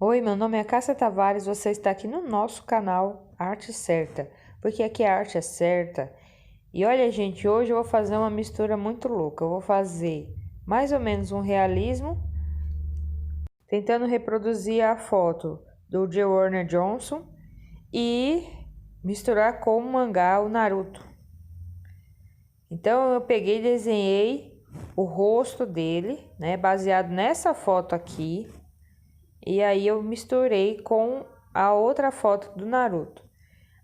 Oi, meu nome é Cássia Tavares, você está aqui no nosso canal Arte Certa, porque aqui a arte é certa. E olha, gente, hoje eu vou fazer uma mistura muito louca. Eu vou fazer mais ou menos um realismo, tentando reproduzir a foto do J. Warner Johnson e misturar com o mangá, o Naruto. Então eu peguei e desenhei o rosto dele, né, baseado nessa foto aqui. E aí eu misturei com a outra foto do Naruto.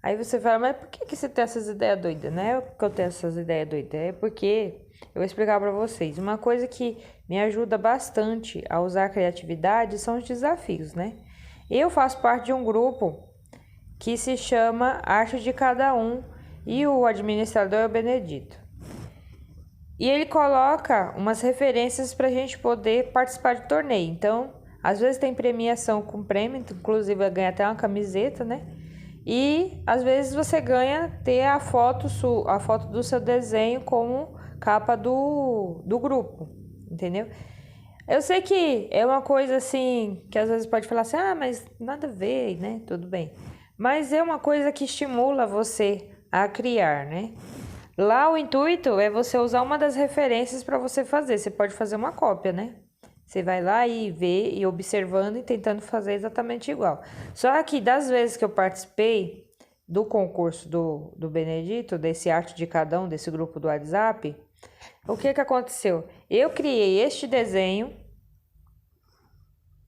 Aí você fala, mas por que você tem essas ideias doidas, né? Por que eu tenho essas ideias doidas? É porque eu vou explicar para vocês. Uma coisa que me ajuda bastante a usar a criatividade são os desafios, né? Eu faço parte de um grupo que se chama Arte de Cada Um e o administrador é o Benedito. E ele coloca umas referências para a gente poder participar de torneio. Então, às vezes tem premiação com prêmio, inclusive ganha até uma camiseta, né? E às vezes você ganha ter a foto do seu desenho como capa do grupo, entendeu? Eu sei que é uma coisa assim, que às vezes pode falar assim, mas nada a ver, né? Tudo bem. Mas é uma coisa que estimula você a criar, né? Lá o intuito é você usar uma das referências para você fazer. Você pode fazer uma cópia, né? Você vai lá e vê e observando e tentando fazer exatamente igual. Só que das vezes que eu participei do concurso do Benedito, desse Arte de Cada Um, desse grupo do WhatsApp, o que aconteceu? Eu criei este desenho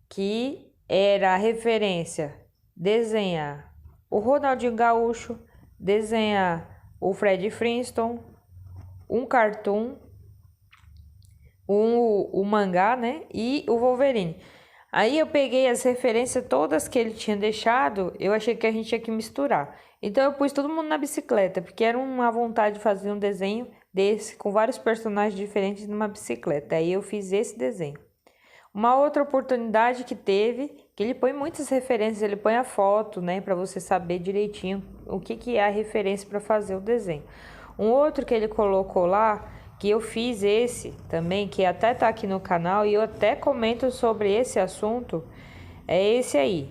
que era a referência desenhar o Ronaldinho Gaúcho, desenhar o Fred Flintstone, um cartoon, o mangá, né? E o Wolverine. Aí eu peguei as referências todas que ele tinha deixado, eu achei que a gente tinha que misturar. Então eu pus todo mundo na bicicleta, porque era uma vontade de fazer um desenho desse, com vários personagens diferentes numa bicicleta. Aí eu fiz esse desenho. Uma outra oportunidade que teve, que ele põe muitas referências, ele põe a foto, né, para você saber direitinho o que é a referência para fazer o desenho. Um outro que ele colocou lá, que eu fiz esse também, que até tá aqui no canal e eu até comento sobre esse assunto, é esse aí.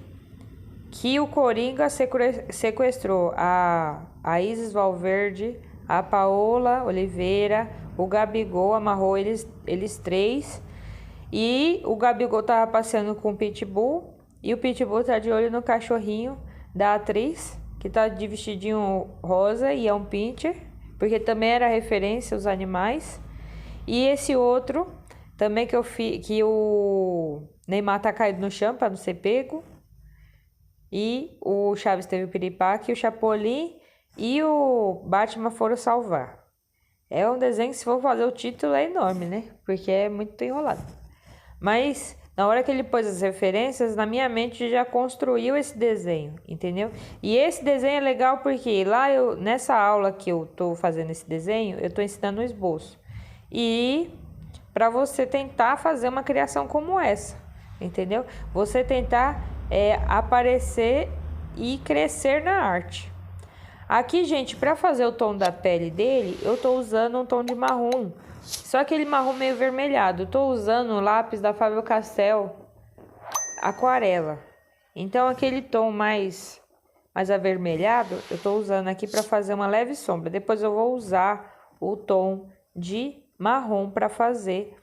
Que o Coringa sequestrou a Isis Valverde, a Paola Oliveira, o Gabigol, amarrou eles três. E o Gabigol tava passeando com o Pitbull e o Pitbull tá de olho no cachorrinho da atriz, que tá de vestidinho rosa e é um pincher, porque também era referência aos animais. E esse outro também que eu fiz, que o Neymar tá caído no chão para não ser pego. E o Chaves teve o piripaque, o Chapolin e o Batman foram salvar. É um desenho que, se for fazer o título, é enorme, né? Porque é muito enrolado. Mas na hora que ele pôs as referências, na minha mente já construiu esse desenho, entendeu? E esse desenho é legal porque lá nessa aula que eu tô fazendo esse desenho, eu tô ensinando o esboço. E para você tentar fazer uma criação como essa, entendeu? Você tentar aparecer e crescer na arte. Aqui, gente, para fazer o tom da pele dele, eu tô usando um tom de marrom. Só aquele marrom meio vermelhado. Eu tô usando o lápis da Faber-Castell aquarela. Então, aquele tom mais avermelhado, eu tô usando aqui para fazer uma leve sombra. Depois eu vou usar o tom de marrom para fazer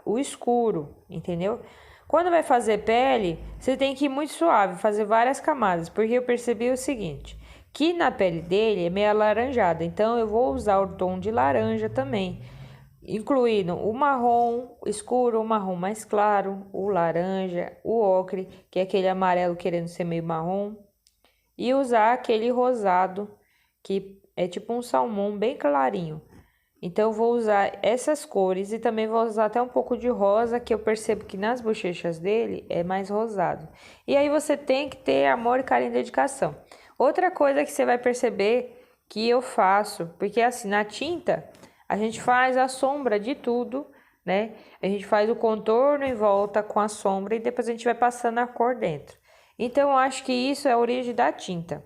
o escuro, entendeu? Quando vai fazer pele, você tem que ir muito suave, fazer várias camadas, porque eu percebi o seguinte, que na pele dele é meio alaranjada, então eu vou usar o tom de laranja também, incluindo o marrom escuro, o marrom mais claro, o laranja, o ocre, que é aquele amarelo querendo ser meio marrom, e usar aquele rosado, que é tipo um salmão bem clarinho. Então eu vou usar essas cores e também vou usar até um pouco de rosa, que eu percebo que nas bochechas dele é mais rosado. E aí você tem que ter amor, carinho e dedicação. Outra coisa que você vai perceber que eu faço, porque assim, na tinta a gente faz a sombra de tudo, né? A gente faz o contorno em volta com a sombra e depois a gente vai passando a cor dentro. Então eu acho que isso é a origem da tinta.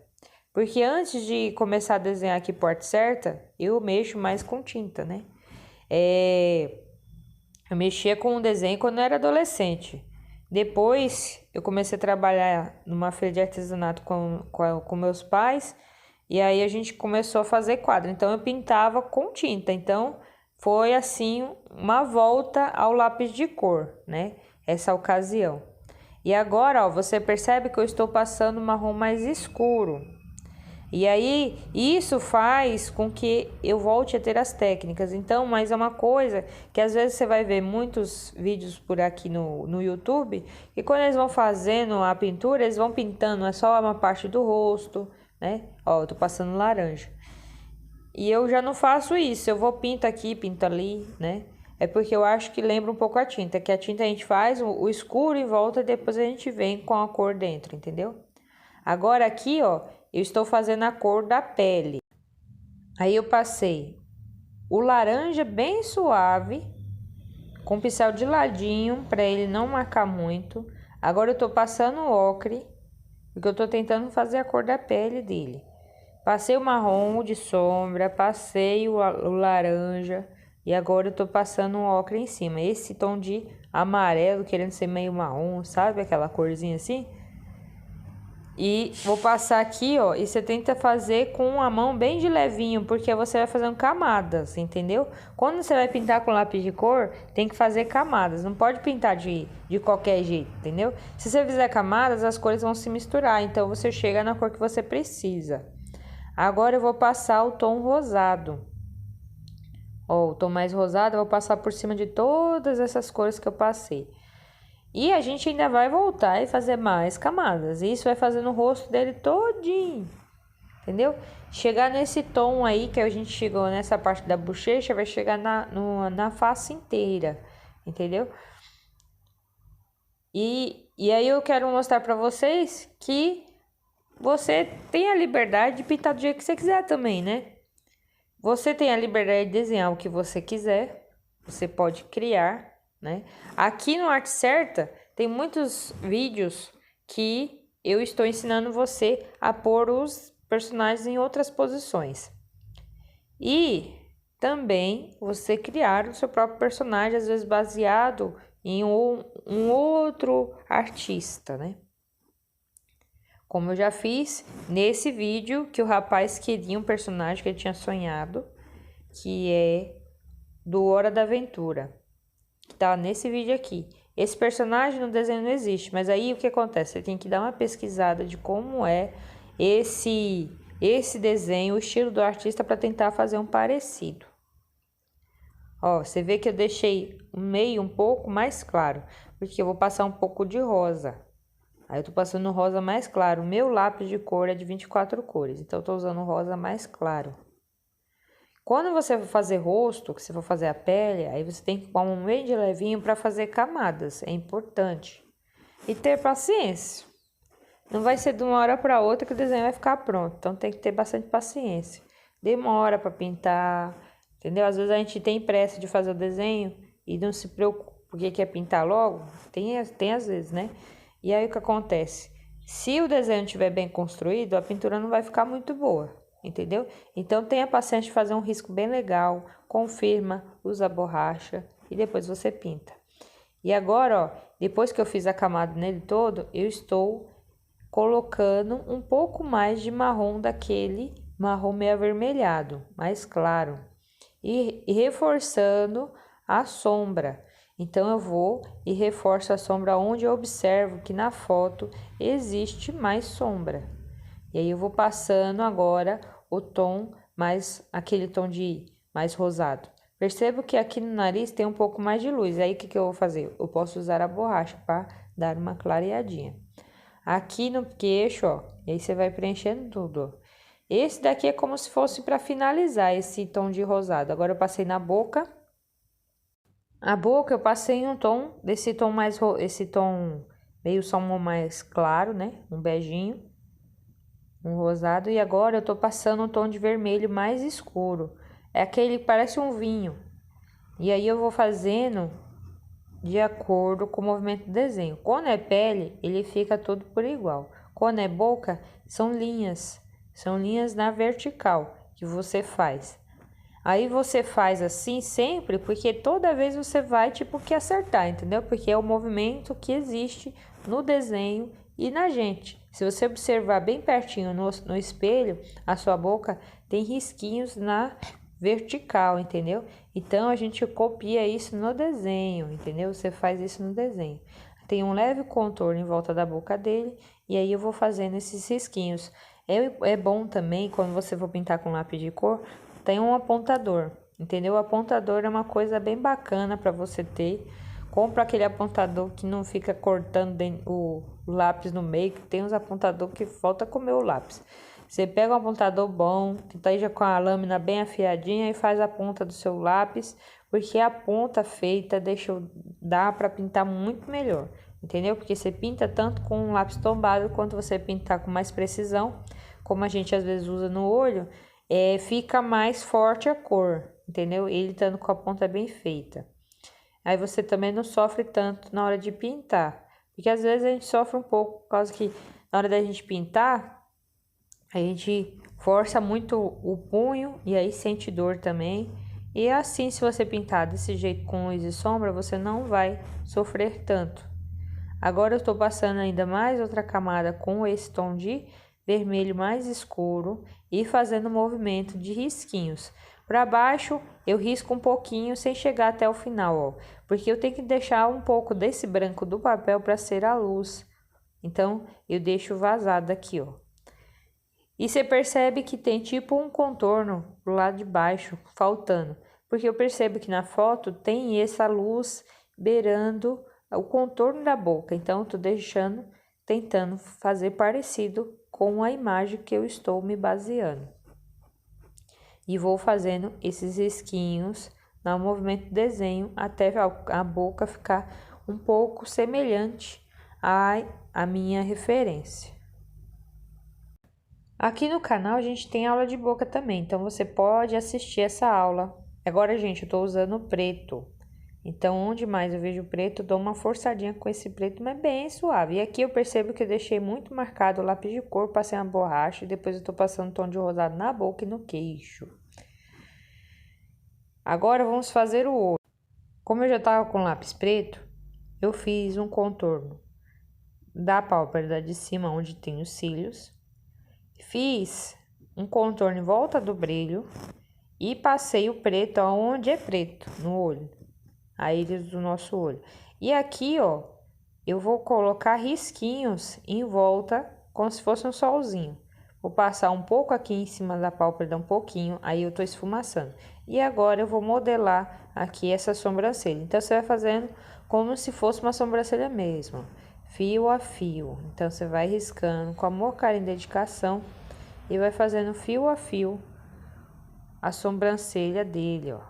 Porque antes de começar a desenhar aqui por arte certa, eu mexo mais com tinta, né? Eu mexia com o desenho quando eu era adolescente. Depois eu comecei a trabalhar numa feira de artesanato com meus pais. E aí a gente começou a fazer quadro. Então eu pintava com tinta. Então foi assim uma volta ao lápis de cor, né? Essa ocasião. E agora, ó, você percebe que eu estou passando marrom mais escuro. E aí, isso faz com que eu volte a ter as técnicas. Então, mas é uma coisa que às vezes você vai ver muitos vídeos por aqui no YouTube, e quando eles vão fazendo a pintura, eles vão pintando, é só uma parte do rosto, né? Ó, eu tô passando laranja. E eu já não faço isso, eu vou pinto aqui, pinto ali, né? É porque eu acho que lembra um pouco a tinta, que a tinta a gente faz o escuro em volta e depois a gente vem com a cor dentro, entendeu? Agora aqui, ó, eu estou fazendo a cor da pele. Aí eu passei o laranja bem suave, com o pincel de ladinho, para ele não marcar muito. Agora eu tô passando o ocre, porque eu tô tentando fazer a cor da pele dele. Passei o marrom de sombra, passei o laranja e agora eu tô passando o ocre em cima. Esse tom de amarelo, querendo ser meio marrom, sabe? Aquela corzinha assim. E vou passar aqui, ó, e você tenta fazer com a mão bem de levinho, porque você vai fazendo camadas, entendeu? Quando você vai pintar com lápis de cor, tem que fazer camadas, não pode pintar de qualquer jeito, entendeu? Se você fizer camadas, as cores vão se misturar, então você chega na cor que você precisa. Agora eu vou passar o tom rosado. Ó, o tom mais rosado eu vou passar por cima de todas essas cores que eu passei. E a gente ainda vai voltar e fazer mais camadas. Isso vai fazendo o rosto dele todinho, entendeu? Chegar nesse tom aí que a gente chegou nessa parte da bochecha, vai chegar na face inteira, entendeu? E aí eu quero mostrar pra vocês que você tem a liberdade de pintar do jeito que você quiser também, né? Você tem a liberdade de desenhar o que você quiser, você pode criar, né? Aqui no Arte Certa tem muitos vídeos que eu estou ensinando você a pôr os personagens em outras posições. E também você criar o seu próprio personagem, às vezes baseado em um outro artista, né? Como eu já fiz nesse vídeo, que o rapaz queria um personagem que ele tinha sonhado, que é do Hora da Aventura, que tá nesse vídeo aqui. Esse personagem no desenho não existe, mas aí o que acontece? Você tem que dar uma pesquisada de como é esse desenho, o estilo do artista, para tentar fazer um parecido. Ó, você vê que eu deixei o meio um pouco mais claro, porque eu vou passar um pouco de rosa. Aí eu tô passando rosa mais claro. O meu lápis de cor é de 24 cores, então eu tô usando rosa mais claro. Quando você for fazer rosto, que você for fazer a pele, aí você tem que pôr um meio de levinho para fazer camadas, é importante. E ter paciência. Não vai ser de uma hora para outra que o desenho vai ficar pronto, então tem que ter bastante paciência. Demora para pintar, entendeu? Às vezes a gente tem pressa de fazer o desenho e não se preocupa porque quer pintar logo, tem às vezes, né? E aí o que acontece? Se o desenho estiver bem construído, a pintura não vai ficar muito boa, entendeu? Então tenha paciência de fazer um risco bem legal, confirma, usa a borracha e depois você pinta. E agora, ó, depois que eu fiz a camada nele todo, eu estou colocando um pouco mais de marrom daquele marrom meio avermelhado, mais claro, e reforçando a sombra. Então eu vou e reforço a sombra onde eu observo que na foto existe mais sombra. E aí eu vou passando agora o tom mais, aquele tom de mais rosado. Percebo que aqui no nariz tem um pouco mais de luz. Aí o que eu vou fazer? Eu posso usar a borracha para dar uma clareadinha. Aqui no queixo, ó, e aí você vai preenchendo tudo, ó. Esse daqui é como se fosse para finalizar esse tom de rosado. Agora eu passei na boca. A boca eu passei um tom, desse tom mais, esse tom meio salmão mais claro, né? Um beijinho, um rosado. E agora eu tô passando um tom de vermelho mais escuro. É aquele que parece um vinho. E aí eu vou fazendo de acordo com o movimento do desenho. Quando é pele, ele fica todo por igual. Quando é boca, são linhas na vertical que você faz. Aí você faz assim sempre, porque toda vez você vai tipo que acertar, entendeu? Porque é o movimento que existe no desenho e na gente. Se você observar bem pertinho no espelho, a sua boca tem risquinhos na vertical, entendeu? Então a gente copia isso no desenho, entendeu? Você faz isso no desenho. Tem um leve contorno em volta da boca dele e aí eu vou fazendo esses risquinhos. É bom também quando você for pintar com lápis de cor, tem um apontador, entendeu? O apontador é uma coisa bem bacana para você ter. Compra aquele apontador que não fica cortando o lápis no meio, que tem uns apontadores que falta comer o lápis. Você pega um apontador bom, que tá aí já com a lâmina bem afiadinha e faz a ponta do seu lápis, porque a ponta feita dá para pintar muito melhor, entendeu? Porque você pinta tanto com um lápis tombado quanto você pintar com mais precisão, como a gente às vezes usa no olho, fica mais forte a cor, entendeu? Ele estando com a ponta bem feita. Aí você também não sofre tanto na hora de pintar, porque às vezes a gente sofre um pouco, por causa que na hora da gente pintar, a gente força muito o punho e aí sente dor também. E assim, se você pintar desse jeito com luz e sombra, você não vai sofrer tanto. Agora eu estou passando ainda mais outra camada com esse tom de vermelho mais escuro e fazendo um movimento de risquinhos. Para baixo eu risco um pouquinho sem chegar até o final, ó, porque eu tenho que deixar um pouco desse branco do papel para ser a luz. Então eu deixo vazado aqui, ó. E você percebe que tem tipo um contorno do lado de baixo faltando, porque eu percebo que na foto tem essa luz beirando o contorno da boca. Então eu tô tentando fazer parecido com a imagem que eu estou me baseando. E vou fazendo esses risquinhos no movimento do desenho até a boca ficar um pouco semelhante à minha referência. Aqui no canal a gente tem aula de boca também, então você pode assistir essa aula. Agora, gente, eu tô usando preto. Então, onde mais eu vejo preto, eu dou uma forçadinha com esse preto, mas bem suave. E aqui eu percebo que eu deixei muito marcado o lápis de cor, passei uma borracha e depois eu tô passando tom de rosado na boca e no queixo. Agora vamos fazer o olho. Como eu já tava com lápis preto, eu fiz um contorno da pálpebra de cima, onde tem os cílios. Fiz um contorno em volta do brilho e passei o preto aonde é preto, no olho, a íris do nosso olho. E aqui, ó, eu vou colocar risquinhos em volta, como se fosse um solzinho. Vou passar um pouco aqui em cima da pálpebra, um pouquinho, aí eu tô esfumaçando. E agora eu vou modelar aqui essa sobrancelha. Então, você vai fazendo como se fosse uma sobrancelha mesmo, fio a fio. Então, você vai riscando com amor, carinho e dedicação e vai fazendo fio a fio a sobrancelha dele, ó.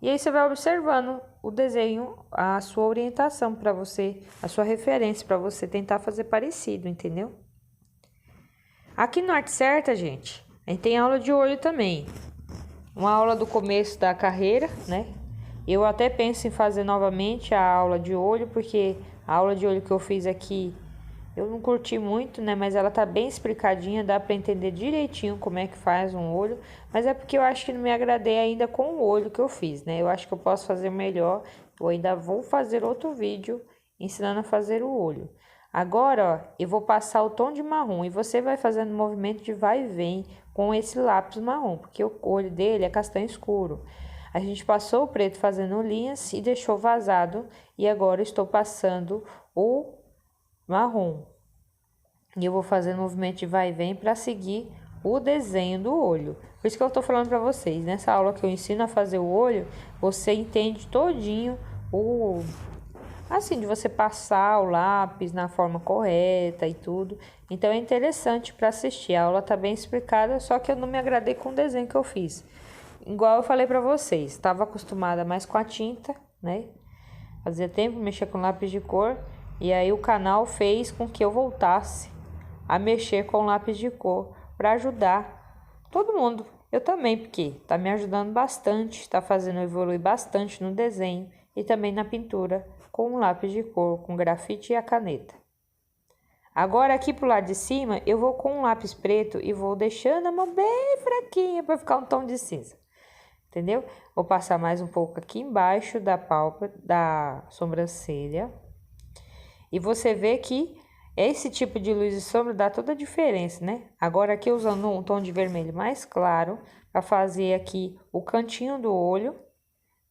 E aí você vai observando o desenho, a sua orientação para você, a sua referência para você tentar fazer parecido, entendeu? Aqui no Arte Certa, gente, a gente tem aula de olho também. Uma aula do começo da carreira, né? Eu até penso em fazer novamente a aula de olho, porque a aula de olho que eu fiz aqui eu não curti muito, né? Mas ela tá bem explicadinha, dá para entender direitinho como é que faz um olho. Mas é porque eu acho que não me agradei ainda com o olho que eu fiz, né? Eu acho que eu posso fazer melhor. Eu ainda vou fazer outro vídeo ensinando a fazer o olho. Agora, ó, eu vou passar o tom de marrom e você vai fazendo movimento de vai e vem com esse lápis marrom, porque o olho dele é castanho escuro. A gente passou o preto fazendo linhas e deixou vazado, e agora estou passando o marrom. E eu vou fazendo movimento de vai e vem para seguir o desenho do olho. Por isso que eu tô falando para vocês, nessa aula que eu ensino a fazer o olho, você entende todinho assim, de você passar o lápis na forma correta e tudo. Então é interessante para assistir. A aula tá bem explicada, só que eu não me agradei com o desenho que eu fiz. Igual eu falei para vocês, estava acostumada mais com a tinta, né? Fazia tempo mexer com lápis de cor. E aí o canal fez com que eu voltasse a mexer com lápis de cor para ajudar todo mundo. Eu também, porque tá me ajudando bastante, tá fazendo eu evoluir bastante no desenho e também na pintura com o lápis de cor, com grafite e a caneta. Agora aqui pro lado de cima eu vou com um lápis preto e vou deixando a mão bem fraquinha para ficar um tom de cinza. entendeu? Vou passar mais um pouco aqui embaixo da pálpebra, da sobrancelha. E você vê que esse tipo de luz e sombra dá toda a diferença, né? Agora aqui usando um tom de vermelho mais claro, para fazer aqui o cantinho do olho.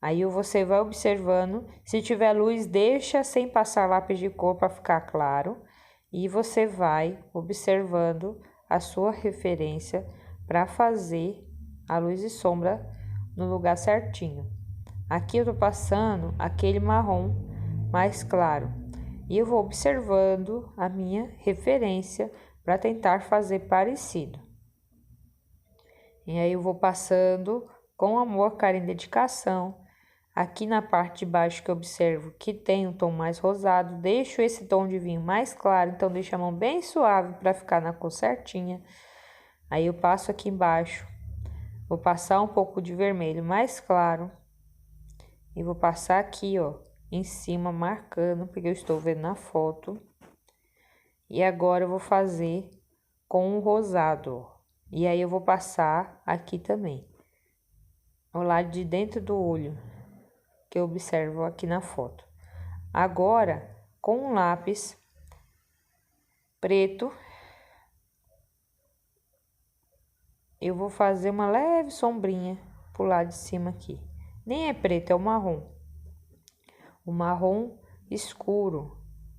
Aí você vai observando, se tiver luz, deixa sem passar lápis de cor para ficar claro. E você vai observando a sua referência para fazer a luz e sombra no lugar certinho. Aqui eu tô passando aquele marrom mais claro. E eu vou observando a minha referência para tentar fazer parecido. E aí eu vou passando com amor, carinho e dedicação. Aqui na parte de baixo que eu observo que tem um tom mais rosado, deixo esse tom de vinho mais claro, então deixo a mão bem suave para ficar na cor certinha. Aí eu passo aqui embaixo, vou passar um pouco de vermelho mais claro e vou passar aqui, ó, em cima, marcando, porque eu estou vendo na foto. E agora eu vou fazer com o rosado, ó. E aí eu vou passar aqui também, ao lado de dentro do olho, que eu observo aqui na foto. Agora, com um lápis preto, eu vou fazer uma leve sombrinha pro lado de cima aqui. Nem é preto, é o marrom. O marrom escuro.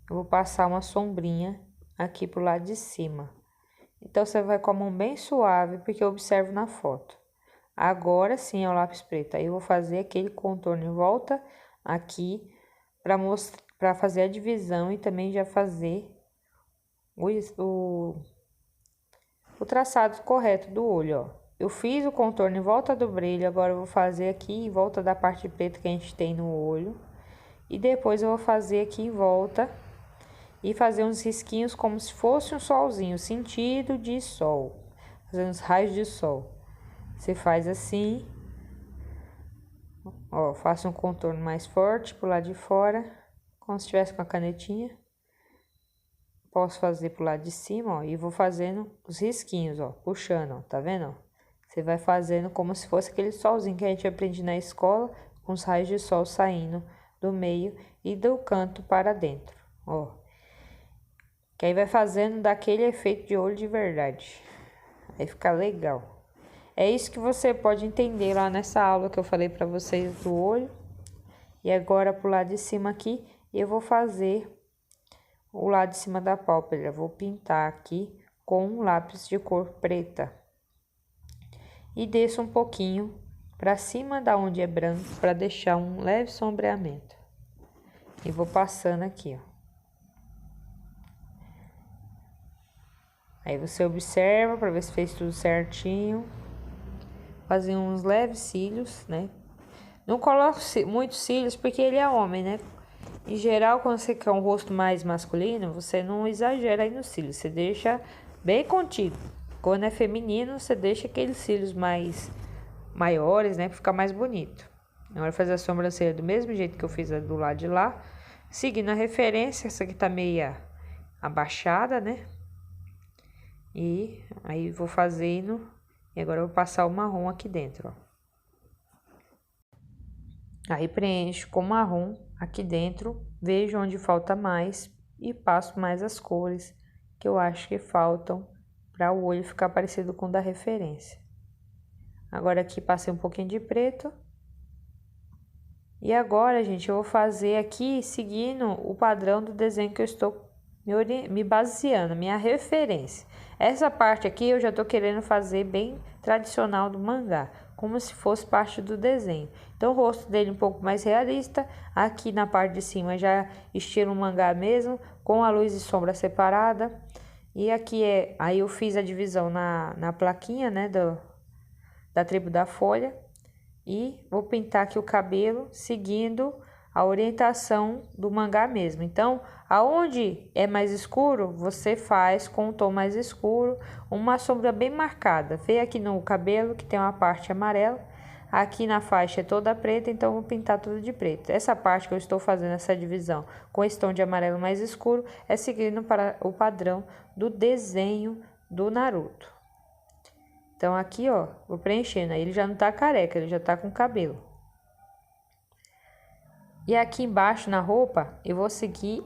Eu vou passar uma sombrinha aqui pro lado de cima. Então, você vai com a mão bem suave, porque eu observo na foto. Agora sim é o lápis preto. Aí eu vou fazer aquele contorno em volta aqui para fazer a divisão e também já fazer o traçado correto do olho, ó. Eu fiz o contorno em volta do brilho, agora eu vou fazer aqui em volta da parte preta que a gente tem no olho. E depois eu vou fazer aqui em volta e fazer uns risquinhos como se fosse um solzinho, sentido de sol. Fazendo uns raios de sol. Você faz assim, ó, faça um contorno mais forte pro lado de fora, como se estivesse com a canetinha. Posso fazer pro lado de cima, ó, e vou fazendo os risquinhos, ó, puxando, ó, tá vendo, ó? Você vai fazendo como se fosse aquele solzinho que a gente aprende na escola, com os raios de sol saindo do meio e do canto para dentro, ó. Que aí vai fazendo daquele efeito de olho de verdade. Aí fica legal. É isso que você pode entender lá nessa aula que eu falei para vocês do olho. E agora pro lado de cima aqui, eu vou fazer o lado de cima da pálpebra. Vou pintar aqui com um lápis de cor preta. E desço um pouquinho para cima da onde é branco, para deixar um leve sombreamento. E vou passando aqui, ó. Aí você observa para ver se fez tudo certinho. Fazer uns leves cílios, né? Não coloco muitos cílios porque ele é homem, né? Em geral, quando você quer um rosto mais masculino, você não exagera aí nos cílios. Você deixa bem contido. Quando é feminino, você deixa aqueles cílios mais maiores, né? Pra ficar mais bonito. Agora fazer a sobrancelha do mesmo jeito que eu fiz a do lado de lá. Seguindo a referência, essa aqui tá meia abaixada, né? E aí vou fazendo. E agora eu vou passar o marrom aqui dentro, ó. Aí preencho com marrom aqui dentro, vejo onde falta mais e passo mais as cores que eu acho que faltam para o olho ficar parecido com o da referência. Agora aqui passei um pouquinho de preto. E agora, gente, eu vou fazer aqui seguindo o padrão do desenho que eu estou me baseando, minha referência. Essa parte aqui eu já tô querendo fazer bem tradicional do mangá, como se fosse parte do desenho. Então o rosto dele um pouco mais realista, aqui na parte de cima já estilo mangá mesmo, com a luz e sombra separada. E aqui aí eu fiz a divisão na plaquinha, né, da tribo da folha. E vou pintar aqui o cabelo seguindo a orientação do mangá mesmo. Então, aonde é mais escuro, você faz com um tom mais escuro, uma sombra bem marcada. Vê aqui no cabelo que tem uma parte amarela, aqui na faixa é toda preta, então vou pintar tudo de preto. Essa parte que eu estou fazendo essa divisão com esse tom de amarelo mais escuro é seguindo para o padrão do desenho do Naruto. Então aqui, ó, vou preenchendo. Aí ele já não tá careca, ele já tá com cabelo. E aqui embaixo na roupa, eu vou seguir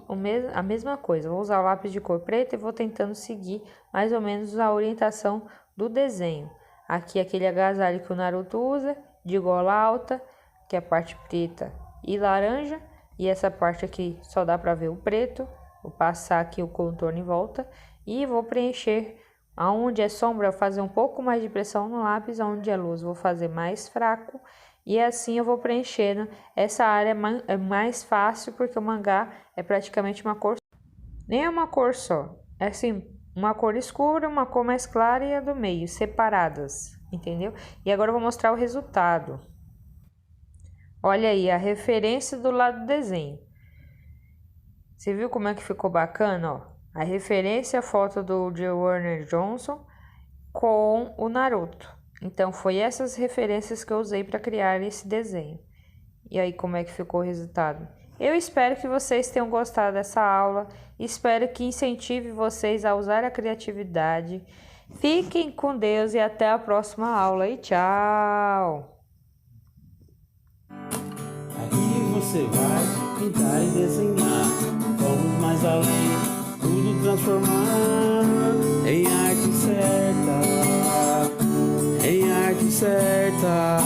a mesma coisa. Vou usar o lápis de cor preta e vou tentando seguir mais ou menos a orientação do desenho. Aqui aquele agasalho que o Naruto usa, de gola alta, que é a parte preta e laranja. E essa parte aqui só dá para ver o preto. Vou passar aqui o contorno em volta e vou preencher. Aonde é sombra, eu vou fazer um pouco mais de pressão no lápis, aonde é luz, vou fazer mais fraco. E assim eu vou preenchendo. Essa área é mais fácil porque o mangá é praticamente uma cor. Nem é uma cor só. É assim, uma cor escura, uma cor mais clara e a do meio, separadas, entendeu? E agora eu vou mostrar o resultado. Olha aí a referência do lado do desenho. Você viu como é que ficou bacana, ó? A referência, a foto do J. Warner Johnson com o Naruto. Então, foi essas referências que eu usei para criar esse desenho. E aí, como é que ficou o resultado? Eu espero que vocês tenham gostado dessa aula. Espero que incentive vocês a usar a criatividade. Fiquem com Deus e até a próxima aula. E tchau! Aí você vai pintar e desenhar. Vamos mais além, tudo transformar em arte certa. Em arte certa.